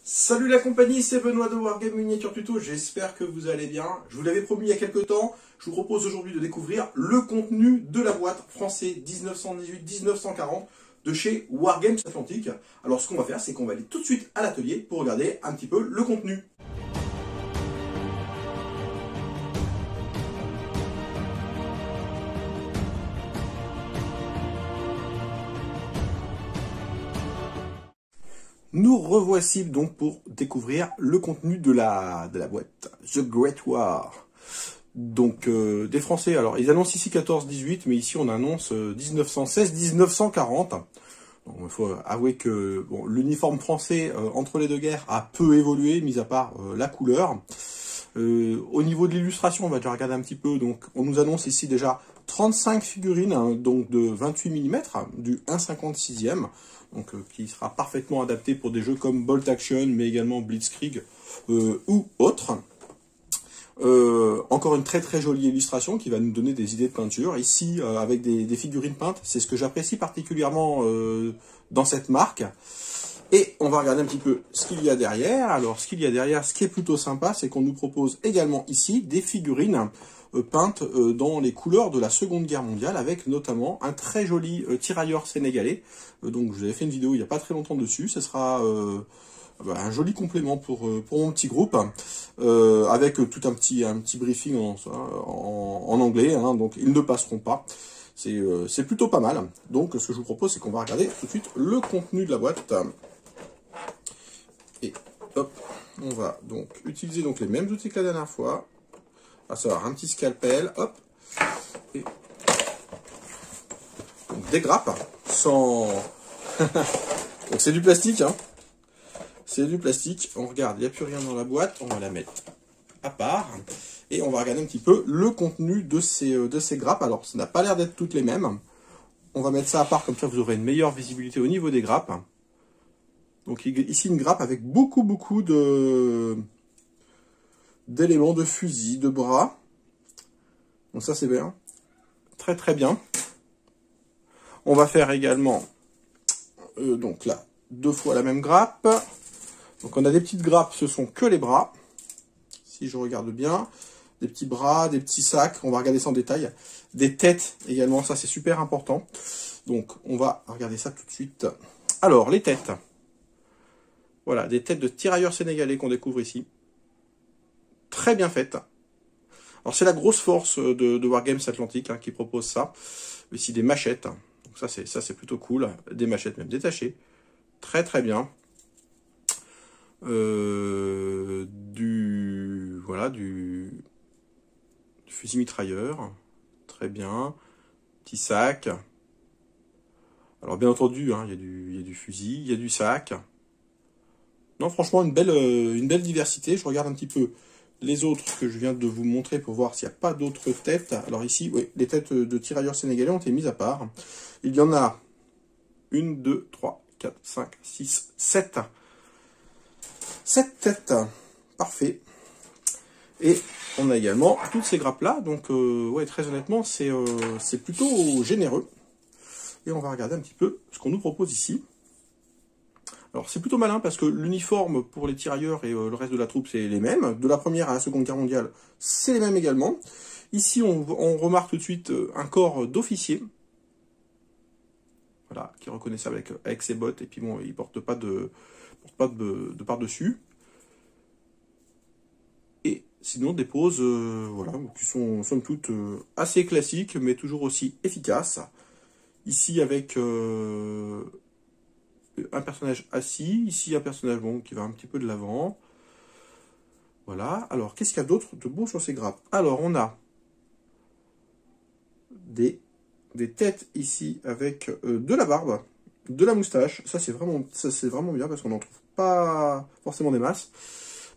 Salut la compagnie, c'est Benoît de Wargame Miniature Tuto, j'espère que vous allez bien. Je vous l'avais promis il y a quelques temps, je vous propose aujourd'hui de découvrir le contenu de la boîte français 1918-1940 de chez Wargames Atlantique. Alors ce qu'on va faire, c'est qu'on va aller tout de suite à l'atelier pour regarder un petit peu le contenu. Nous revoici donc pour découvrir le contenu de la boîte. The Great War. Donc des Français, alors ils annoncent ici 14-18, mais ici on annonce 1916-1940. Il faut avouer que bon, l'uniforme français entre les deux guerres a peu évolué, mis à part la couleur. Au niveau de l'illustration, on va déjà regarder un petit peu. Donc on nous annonce ici déjà 35 figurines, hein, donc de 28 mm, du 1/56e. Donc, qui sera parfaitement adapté pour des jeux comme Bolt Action, mais également Blitzkrieg ou autres. Encore une très très jolie illustration qui va nous donner des idées de peinture. Ici, avec des figurines peintes, c'est ce que j'apprécie particulièrement dans cette marque. Et on va regarder un petit peu ce qu'il y a derrière. Alors, ce qu'il y a derrière, ce qui est plutôt sympa, c'est qu'on nous propose également ici des figurines peintes dans les couleurs de la Seconde Guerre mondiale, avec notamment un très joli tirailleur sénégalais. Donc, je vous avais fait une vidéo il n'y a pas très longtemps dessus. Ce sera un joli complément pour mon petit groupe, avec tout un petit briefing en anglais. Hein, donc, ils ne passeront pas. C'est plutôt pas mal. Donc, ce que je vous propose, c'est qu'on va regarder tout de suite le contenu de la boîte. Et hop, on va donc utiliser donc les mêmes outils que la dernière fois. À savoir un petit scalpel, hop, et donc des grappes sans. Donc c'est du plastique, hein. C'est du plastique. On regarde, il n'y a plus rien dans la boîte. On va la mettre à part et on va regarder un petit peu le contenu de ces grappes. Alors, ça n'a pas l'air d'être toutes les mêmes. On va mettre ça à part, comme ça vous aurez une meilleure visibilité au niveau des grappes. Donc ici une grappe avec beaucoup d'éléments de fusil, de bras. Donc ça c'est bien. Très très bien. On va faire également, donc là, 2 fois la même grappe. Donc on a des petites grappes, ce sont que les bras. Si je regarde bien. Des petits bras, des petits sacs. On va regarder ça en détail. Des têtes également, ça c'est super important. Donc on va regarder ça tout de suite. Alors les têtes. Voilà, des têtes de tirailleurs sénégalais qu'on découvre ici. Très bien faites. Alors c'est la grosse force de Wargames Atlantique qui propose ça. Ici des machettes. Donc ça c'est plutôt cool. Des machettes même détachées. Très très bien. Du fusil mitrailleur. Très bien. Petit sac. Alors bien entendu, il y a du fusil, il y a du sac. Non, franchement, une belle diversité. Je regarde un petit peu les autres que je viens de vous montrer pour voir s'il n'y a pas d'autres têtes. Alors ici, oui, les têtes de tirailleurs sénégalais ont été mises à part. Il y en a 1, 2, 3, 4, 5, 6, 7. 7 têtes. Parfait. Et on a également toutes ces grappes-là. Donc, ouais, très honnêtement, c'est plutôt généreux. Et on va regarder un petit peu ce qu'on nous propose ici. Alors c'est plutôt malin parce que l'uniforme pour les tirailleurs et le reste de la troupe c'est les mêmes. De la Première à la Seconde Guerre mondiale, c'est les mêmes également. Ici on remarque tout de suite un corps d'officier. Voilà, qui est reconnaissable avec ses bottes. Et puis bon, il ne porte pas de par-dessus. Et sinon des poses voilà, qui sont somme toute assez classiques, mais toujours aussi efficaces. Ici avec un personnage assis, ici un personnage bon, qui va un petit peu de l'avant. Voilà, alors qu'est-ce qu'il y a d'autre de beau sur ces grappes? Alors on a des têtes ici avec de la barbe, de la moustache. Ça c'est vraiment bien parce qu'on n'en trouve pas forcément des masses.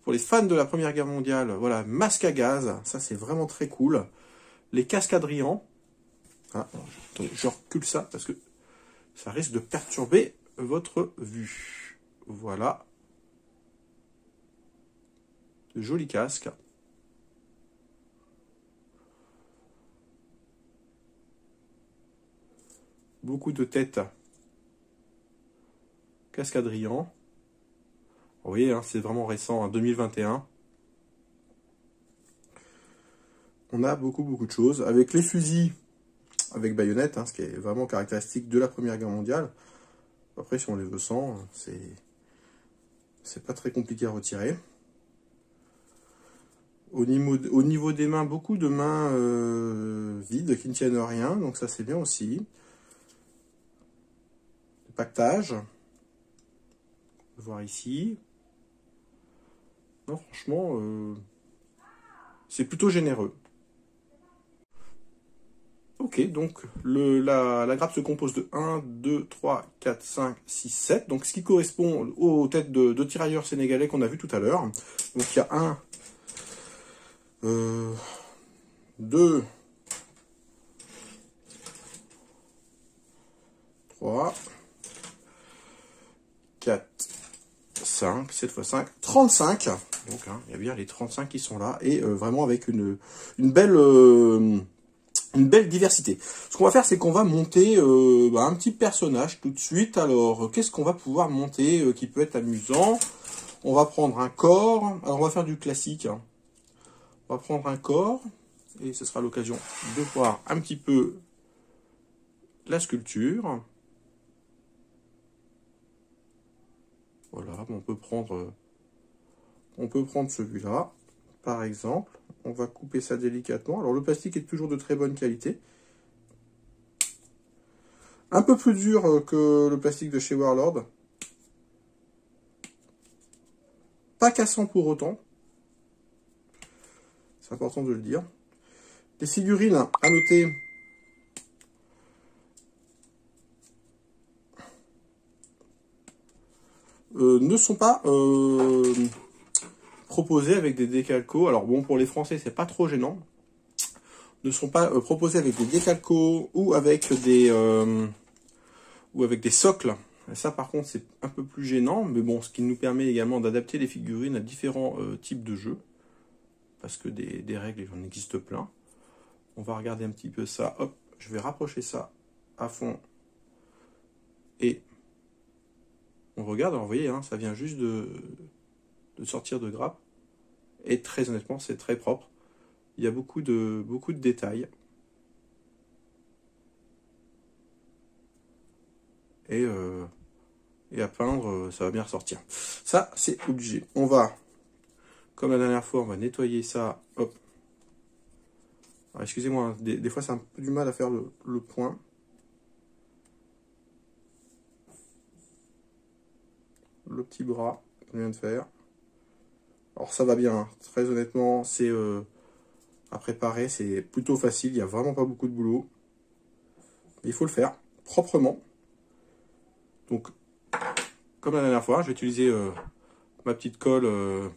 Pour les fans de la Première Guerre mondiale, voilà, masque à gaz, ça c'est vraiment très cool. Les cascadrians. Ah, attendez, je recule ça parce que ça risque de perturber votre vue. Voilà. De jolis casques. Beaucoup de têtes cascadriants. Vous voyez, hein, c'est vraiment récent, hein, 2021. On a beaucoup de choses. Avec les fusils, avec baïonnette, hein, ce qui est vraiment caractéristique de la Première Guerre mondiale. Après, si on les veut sans, c'est pas très compliqué à retirer. Au niveau des mains, beaucoup de mains vides qui ne tiennent rien, donc ça c'est bien aussi. Le pactage, on peut voir ici. Non, franchement, c'est plutôt généreux. Ok, donc la grappe se compose de 1, 2, 3, 4, 5, 6, 7. Donc ce qui correspond aux têtes de tirailleurs sénégalais qu'on a vu tout à l'heure. Donc il y a 1, 2, 3, 4, 5, 7 x 5, 35. Donc hein, il y a bien les 35 qui sont là. Et vraiment avec une belle diversité. Ce qu'on va faire, c'est qu'on va monter un petit personnage tout de suite. Alors, qu'est-ce qu'on va pouvoir monter qui peut être amusant? On va prendre un corps. Alors, on va faire du classique. Hein. On va prendre un corps. Et ce sera l'occasion de voir un petit peu la sculpture. Voilà, on peut prendre celui-là, par exemple. On va couper ça délicatement. Alors, le plastique est toujours de très bonne qualité. Un peu plus dur que le plastique de chez Warlord. Pas cassant pour autant. C'est important de le dire. Les figurines, à noter, ne sont pas proposées avec des décalcos. Alors bon, pour les Français, c'est pas trop gênant. Ne sont pas proposées avec des décalcos ou avec des socles. Et ça, par contre, c'est un peu plus gênant. Mais bon, ce qui nous permet également d'adapter les figurines à différents types de jeux. Parce que des règles, il en existe plein. On va regarder un petit peu ça. Hop, je vais rapprocher ça à fond. Et on regarde, alors vous voyez, hein, ça vient juste de sortir de grappe. Et très honnêtement, c'est très propre. Il y a beaucoup de détails. Et à peindre, ça va bien ressortir. Ça, c'est obligé. On va, comme la dernière fois, on va nettoyer ça. Hop. Excusez-moi, hein, des fois, c'est un peu du mal à faire le point. Le petit bras qu'on vient de faire. Alors ça va bien, hein. Très honnêtement, c'est à préparer, c'est plutôt facile, il n'y a vraiment pas beaucoup de boulot. Il faut le faire proprement. Donc, comme la dernière fois, je vais utiliser ma petite colle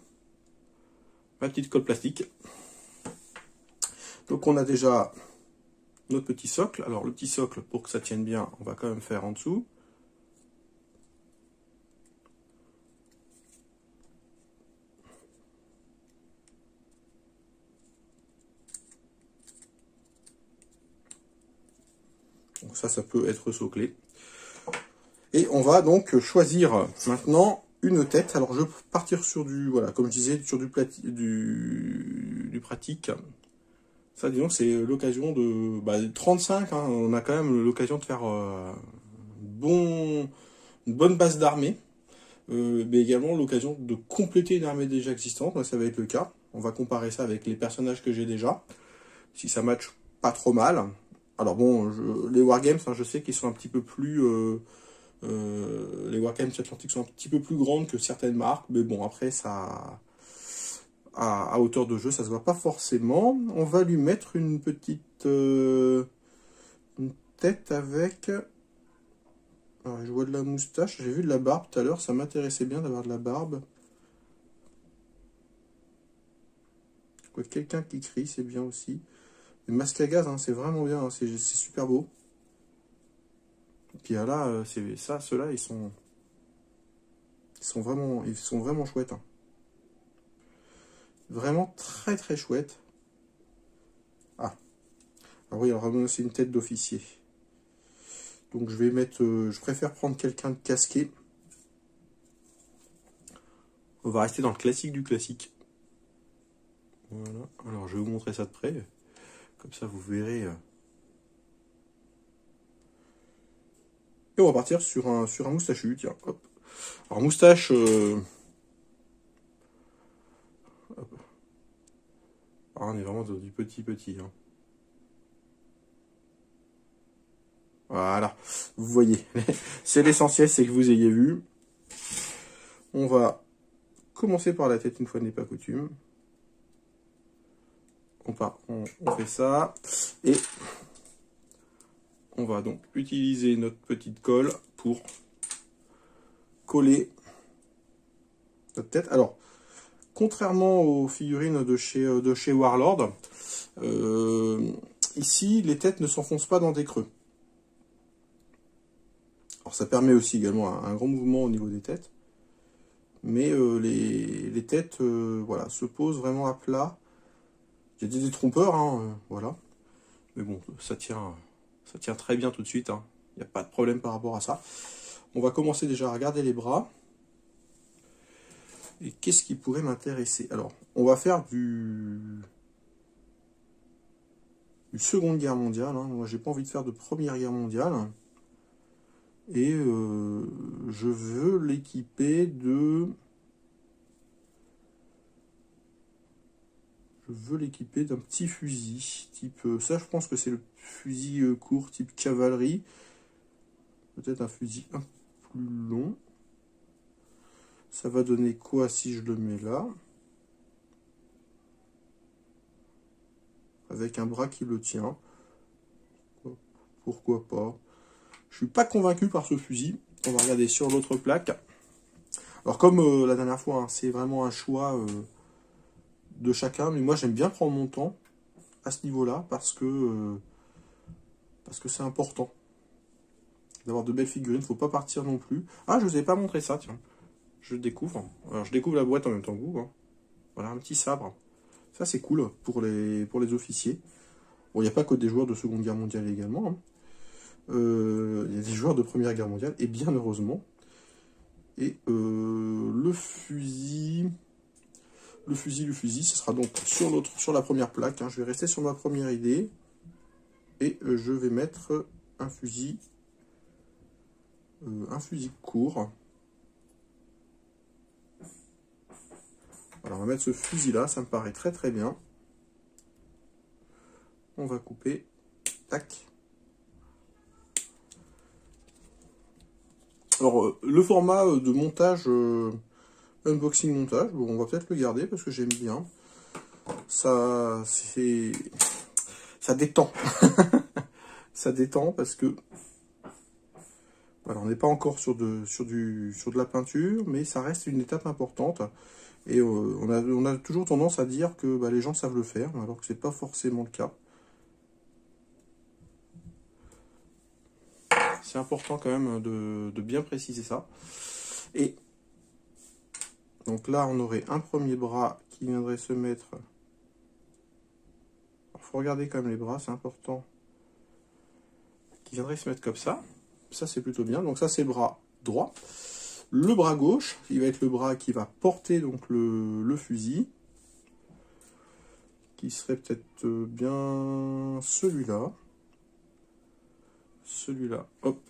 plastique. Donc on a déjà notre petit socle. Alors le petit socle, pour que ça tienne bien, on va quand même faire en dessous. Donc ça peut être soclé. Et on va donc choisir maintenant une tête. Alors je vais partir sur du, voilà, comme je disais, sur du pratique. Ça, disons, c'est l'occasion de 35. Hein, on a quand même l'occasion de faire une bonne base d'armée. Mais également l'occasion de compléter une armée déjà existante. Là, ça va être le cas. On va comparer ça avec les personnages que j'ai déjà. Si ça match pas trop mal. Alors bon, les Wargames, hein, je sais qu'ils sont un petit peu plus... les Wargames Atlantiques sont un petit peu plus grandes que certaines marques. Mais bon, après, ça... À hauteur de jeu, ça se voit pas forcément. On va lui mettre une petite... une tête avec... Alors, je vois de la moustache. J'ai vu de la barbe tout à l'heure. Ça m'intéressait bien d'avoir de la barbe. Quelqu'un qui crie, c'est bien aussi. Le masque à gaz, hein, c'est vraiment bien. Hein, c'est super beau. Et puis là, c'est ça, ceux-là, ils sont vraiment chouettes. Hein. Vraiment très très chouettes. Ah. Alors oui, alors vraiment, c'est une tête d'officier. Donc je vais mettre, je préfère prendre quelqu'un de casqué. On va rester dans le classique du classique. Voilà. Alors, je vais vous montrer ça de près. Comme ça, vous verrez. Et on va partir sur un moustachu, tiens. Hop. Alors, moustache... Ah, on est vraiment dans du petit. Hein. Voilà. Vous voyez. C'est l'essentiel, c'est que vous ayez vu. On va commencer par la tête une fois n'est pas coutume. On fait ça. Et on va donc utiliser notre petite colle pour coller notre tête. Alors, contrairement aux figurines de chez Warlord, ici, les têtes ne s'enfoncent pas dans des creux. Alors, ça permet aussi également un grand mouvement au niveau des têtes. Mais les têtes voilà, se posent vraiment à plat. Il y a des détrompeurs, hein, voilà. Mais bon, ça tient très bien tout de suite. Hein. Il n'y a pas de problème par rapport à ça. On va commencer déjà à regarder les bras. Et qu'est-ce qui pourrait m'intéresser? Alors, on va faire du Seconde Guerre mondiale. Hein. Moi, j'ai pas envie de faire de Première Guerre mondiale. Et je veux l'équiper de... d'un petit fusil. Type, ça, je pense que c'est le fusil court, type cavalerie. Peut-être un fusil un peu plus long. Ça va donner quoi si je le mets là? Avec un bras qui le tient. Pourquoi pas? Je suis pas convaincu par ce fusil. On va regarder sur l'autre plaque. Alors comme la dernière fois, hein, c'est vraiment un choix de chacun. Mais moi j'aime bien prendre mon temps à ce niveau-là parce que c'est important d'avoir de belles figurines. Faut pas partir non plus. Ah, je vous ai pas montré ça, tiens. Je découvre. Alors je découvre la boîte en même temps que vous. Hein. Voilà, un petit sabre. Ça c'est cool pour les officiers. Bon, il n'y a pas que des joueurs de Seconde Guerre mondiale également. Hein. Il y a des joueurs de Première Guerre mondiale, et bien heureusement. Et le fusil, ce sera donc sur la première plaque. Hein. Je vais rester sur ma première idée. Et je vais mettre un fusil court. Alors on va mettre ce fusil là, ça me paraît très très bien. On va couper. Tac. Alors, le format de montage, unboxing montage, bon, on va peut-être le garder parce que j'aime bien. Ça détend. Ça détend parce que voilà, on n'est pas encore sur de la peinture, mais ça reste une étape importante. Et on a toujours tendance à dire que bah, les gens savent le faire, alors que c'est pas forcément le cas. C'est important quand même de bien préciser ça. Et donc là, on aurait un premier bras qui viendrait se mettre... Il faut regarder quand même les bras, c'est important. Qui viendrait se mettre comme ça. Ça, c'est plutôt bien. Donc ça, c'est le bras droit. Le bras gauche, il va être le bras qui va porter donc le fusil. Qui serait peut-être bien celui-là. Celui-là, hop.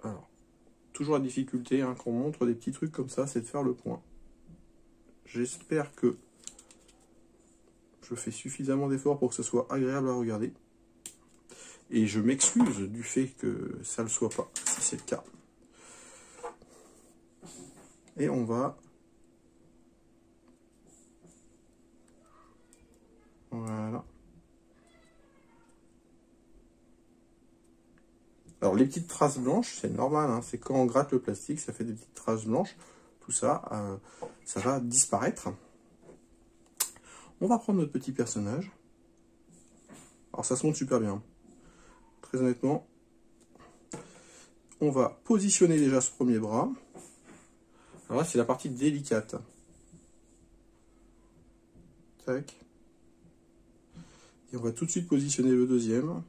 Alors, toujours la difficulté, hein, qu'on montre des petits trucs comme ça, c'est de faire le point. J'espère que je fais suffisamment d'efforts pour que ce soit agréable à regarder. Et je m'excuse du fait que ça ne le soit pas, si c'est le cas. Et on va... Voilà. Alors les petites traces blanches, c'est normal, hein, c'est quand on gratte le plastique, ça fait des petites traces blanches. Tout ça, ça va disparaître. On va prendre notre petit personnage. Alors ça se monte super bien. Très honnêtement, on va positionner déjà ce premier bras. Alors là, c'est la partie délicate. Tac. Et on va tout de suite positionner le deuxième.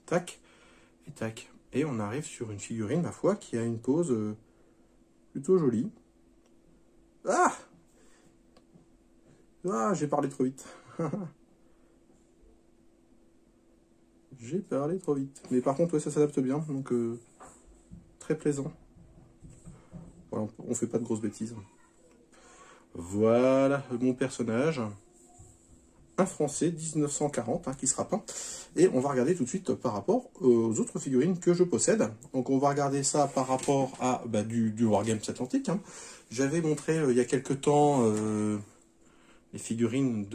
tac, et tac. Et on arrive sur une figurine, ma foi, qui a une pose plutôt jolie. Ah! Ah, j'ai parlé trop vite. J'ai parlé trop vite. Mais par contre, ouais, ça s'adapte bien, donc très plaisant. Voilà, on fait pas de grosses bêtises. Voilà mon personnage. Un Français 1940 hein, qui sera peint. Et on va regarder tout de suite par rapport aux autres figurines que je possède. Donc on va regarder ça par rapport à du Wargames Atlantique. Hein. J'avais montré il y a quelques temps les figurines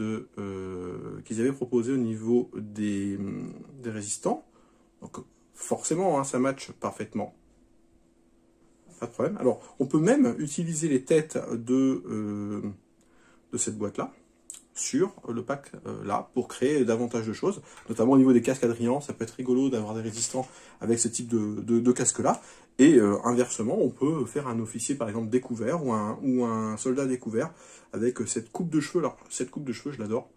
qu'ils avaient proposées au niveau des résistants. Donc forcément hein, ça match parfaitement. Pas de problème. Alors on peut même utiliser les têtes de cette boîte-là sur le pack là pour créer davantage de choses, notamment au niveau des casques Adrian. Ça peut être rigolo d'avoir des résistants avec ce type de casque là, et inversement on peut faire un officier par exemple découvert ou un soldat découvert avec cette coupe de cheveux. Alors cette coupe de cheveux je l'adore,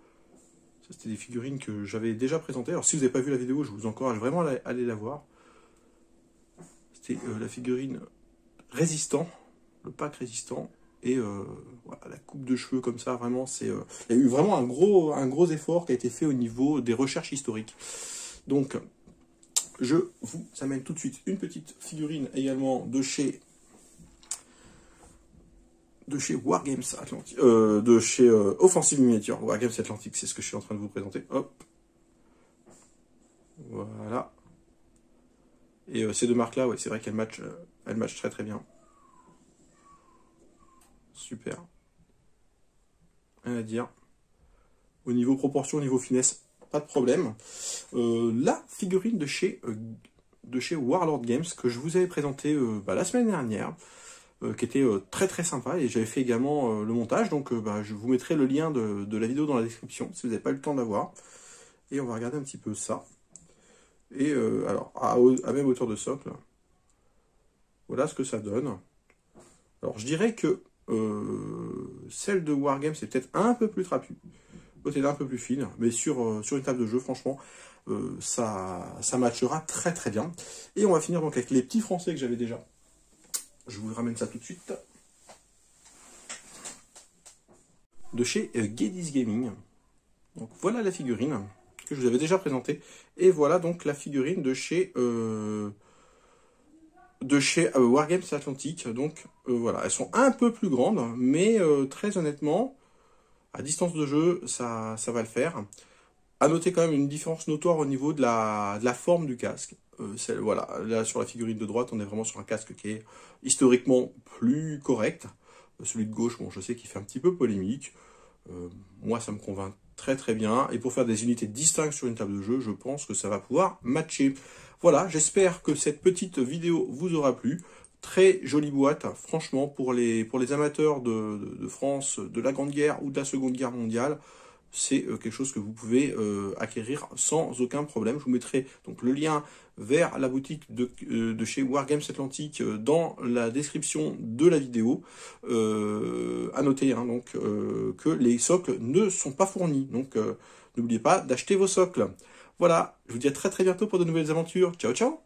c'était des figurines que j'avais déjà présentées. Alors si vous n'avez pas vu la vidéo, je vous encourage vraiment à aller la voir. C'était la figurine résistant, le pack résistant. Et voilà, la coupe de cheveux comme ça, vraiment, il y a eu vraiment un gros effort qui a été fait au niveau des recherches historiques. Donc, je vous amène tout de suite une petite figurine également de chez Wargames Atlantique, de chez Offensive Miniature. Wargames Atlantique, c'est ce que je suis en train de vous présenter. Hop. Voilà. Et ces deux marques-là, ouais, c'est vrai qu'elles matchent très très bien. Super. Rien à dire. Au niveau proportion, au niveau finesse, pas de problème. La figurine de chez Warlord Games que je vous avais présentée la semaine dernière, qui était très très sympa, et j'avais fait également le montage, donc je vous mettrai le lien de la vidéo dans la description si vous n'avez pas eu le temps de la voir. Et on va regarder un petit peu ça. Et alors, à même hauteur de socle, voilà ce que ça donne. Alors je dirais que celle de Wargames c'est peut-être un peu plus trapu, peut-être un peu plus fine, mais sur une table de jeu, franchement, ça matchera très très bien. Et on va finir donc avec les petits français que j'avais déjà. Je vous ramène ça tout de suite. De chez Geddy's Gaming. Donc voilà la figurine que je vous avais déjà présentée. Et voilà donc la figurine de chez Wargames Atlantique. Donc voilà, elles sont un peu plus grandes, mais très honnêtement, à distance de jeu, ça va le faire. À noter quand même une différence notoire au niveau de la forme du casque. Voilà, là sur la figurine de droite, on est vraiment sur un casque qui est historiquement plus correct. Celui de gauche, bon, je sais qu'il fait un petit peu polémique. Moi, ça me convainc très très bien. Et pour faire des unités distinctes sur une table de jeu, je pense que ça va pouvoir matcher. Voilà, j'espère que cette petite vidéo vous aura plu. Très jolie boîte, franchement, pour les amateurs de France, de la Grande Guerre ou de la Seconde Guerre mondiale. C'est quelque chose que vous pouvez acquérir sans aucun problème. Je vous mettrai donc le lien vers la boutique de chez Wargames Atlantique dans la description de la vidéo. À noter hein, donc, que les socles ne sont pas fournis. Donc n'oubliez pas d'acheter vos socles. Voilà, je vous dis à très très bientôt pour de nouvelles aventures. Ciao ciao!